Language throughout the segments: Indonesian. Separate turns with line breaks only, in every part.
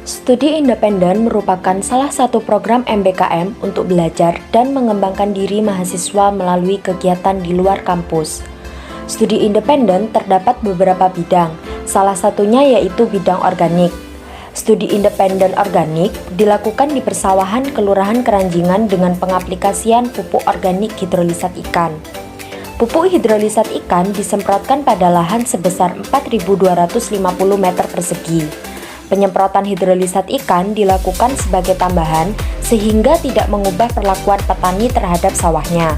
Studi independen merupakan salah satu program MBKM untuk belajar dan mengembangkan diri mahasiswa melalui kegiatan di luar kampus. Studi independen terdapat beberapa bidang, salah satunya yaitu bidang organik. Studi independen organik dilakukan di persawahan Kelurahan Keranjingan dengan pengaplikasian pupuk organik hidrolisat ikan. Pupuk hidrolisat ikan disemprotkan pada lahan sebesar 4.250 meter persegi. Penyemprotan hidrolisat ikan dilakukan sebagai tambahan sehingga tidak mengubah perlakuan petani terhadap sawahnya.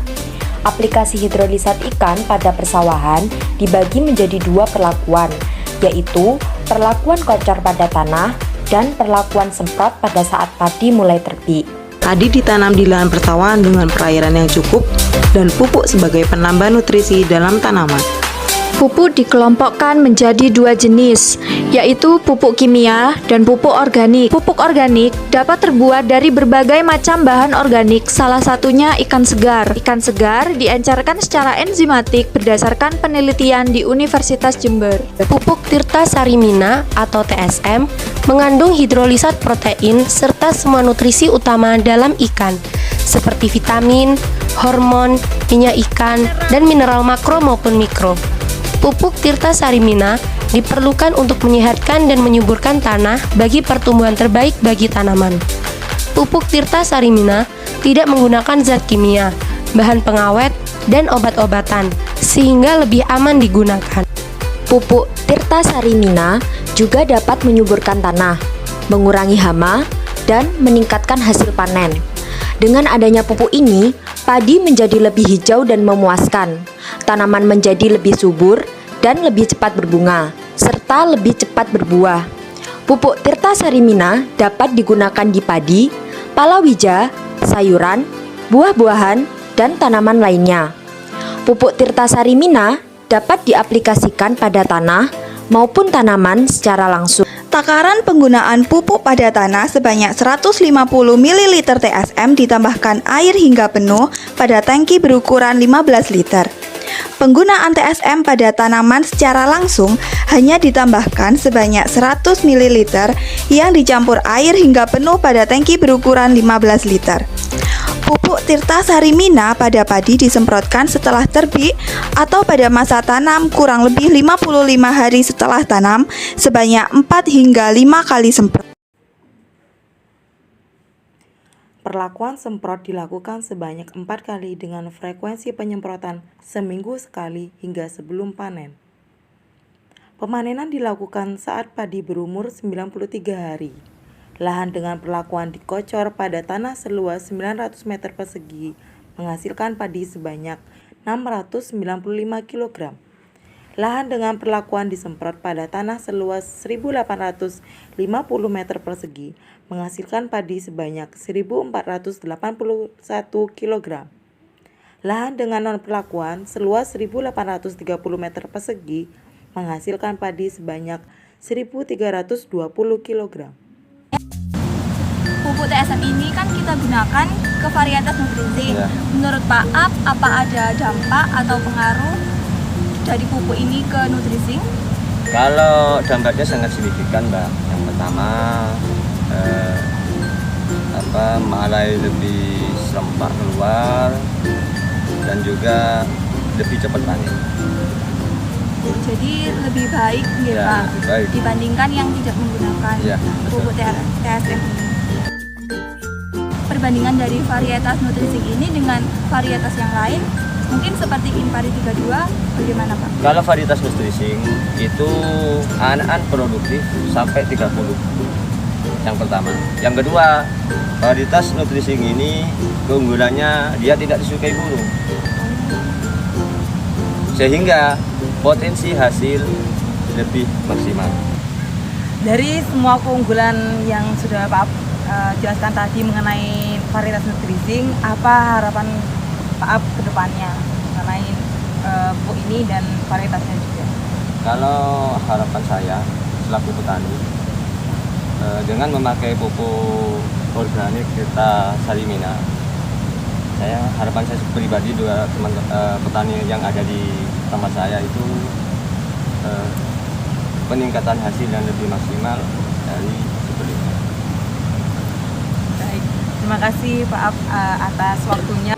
Aplikasi hidrolisat ikan pada persawahan dibagi menjadi dua perlakuan, yaitu perlakuan kocor pada tanah dan perlakuan semprot pada saat padi mulai terbit.
Padi ditanam di lahan persawahan dengan perairan yang cukup dan pupuk sebagai penambah nutrisi dalam tanaman.
Pupuk dikelompokkan menjadi dua jenis, yaitu pupuk kimia dan pupuk organik. Pupuk organik dapat terbuat dari berbagai macam bahan organik, salah satunya ikan segar. Ikan segar diencerkan secara enzimatik berdasarkan penelitian di Universitas Jember.
Pupuk Tirta Sarimina atau TSM mengandung hidrolisat protein serta semua nutrisi utama dalam ikan, seperti vitamin, hormon, minyak ikan, dan mineral makro maupun mikro. Pupuk Tirta Sarimina diperlukan untuk menyehatkan dan menyuburkan tanah bagi pertumbuhan terbaik bagi tanaman. Pupuk Tirta Sarimina tidak menggunakan zat kimia, bahan pengawet, dan obat-obatan, sehingga lebih aman digunakan.
Pupuk Tirta Sarimina juga dapat menyuburkan tanah, mengurangi hama, dan meningkatkan hasil panen. Dengan adanya pupuk ini, padi menjadi lebih hijau dan memuaskan, tanaman menjadi lebih subur dan lebih cepat berbunga, serta lebih cepat berbuah. Pupuk Tirta Sarimina dapat digunakan di padi, palawija, sayuran, buah-buahan, dan tanaman lainnya. Pupuk Tirta Sarimina dapat diaplikasikan pada tanah maupun tanaman secara langsung.
Takaran penggunaan pupuk pada tanah sebanyak 150 ml TSM ditambahkan air hingga penuh pada tangki berukuran 15 liter. Penggunaan TSM pada tanaman secara langsung hanya ditambahkan sebanyak 100 ml yang dicampur air hingga penuh pada tangki berukuran 15 liter. Pupuk Tirta Sarimina pada padi disemprotkan setelah terbit atau pada masa tanam kurang lebih 55 hari setelah tanam sebanyak 4 hingga 5 kali semprot.
Perlakuan semprot dilakukan sebanyak 4 kali dengan frekuensi penyemprotan seminggu sekali hingga sebelum panen. Pemanenan dilakukan saat padi berumur 93 hari. Lahan dengan perlakuan dikocor pada tanah seluas 900 meter persegi menghasilkan padi sebanyak 695 kg. Lahan dengan perlakuan disemprot pada tanah seluas 1850 meter persegi menghasilkan padi sebanyak 1481 kg. Lahan dengan non-perlakuan seluas 1830 meter persegi menghasilkan padi sebanyak 1320 kg.
Pupuk TSM ini kan kita gunakan ke varietas nutrisi. Menurut Pak Ap, apa ada dampak atau pengaruh dari pupuk ini ke nutrisi?
Kalau dampaknya sangat signifikan, Mbak. Yang pertama, malai lebih serempak keluar dan juga lebih cepat panen.
Jadi lebih baik ya, Pak,
lebih baik
dibandingkan yang tidak menggunakan pupuk TSM ini. Perbandingan dari varietas nutrisi ini dengan varietas yang lain mungkin seperti Impari 32 bagaimana, Pak?
Kalau varietas nutrisi itu anak-anak produktif sampai 30. Yang pertama. Yang kedua, varietas nutrisi ini keunggulannya dia tidak disukai burung. Sehingga potensi hasil lebih maksimal.
Dari semua keunggulan yang sudah Pak jelaskan tadi mengenai varietas nutrisi, apa harapan Pak Ap ke depannya mengenai pupuk ini dan varietasnya juga? Kalau harapan saya selaku petani, dengan memakai pupuk organik Tirta Sarimina, harapan saya pribadi juga teman petani yang ada di tempat saya itu peningkatan hasil yang lebih maksimal dari sebelumnya. Terima kasih Pak Ab atas waktunya.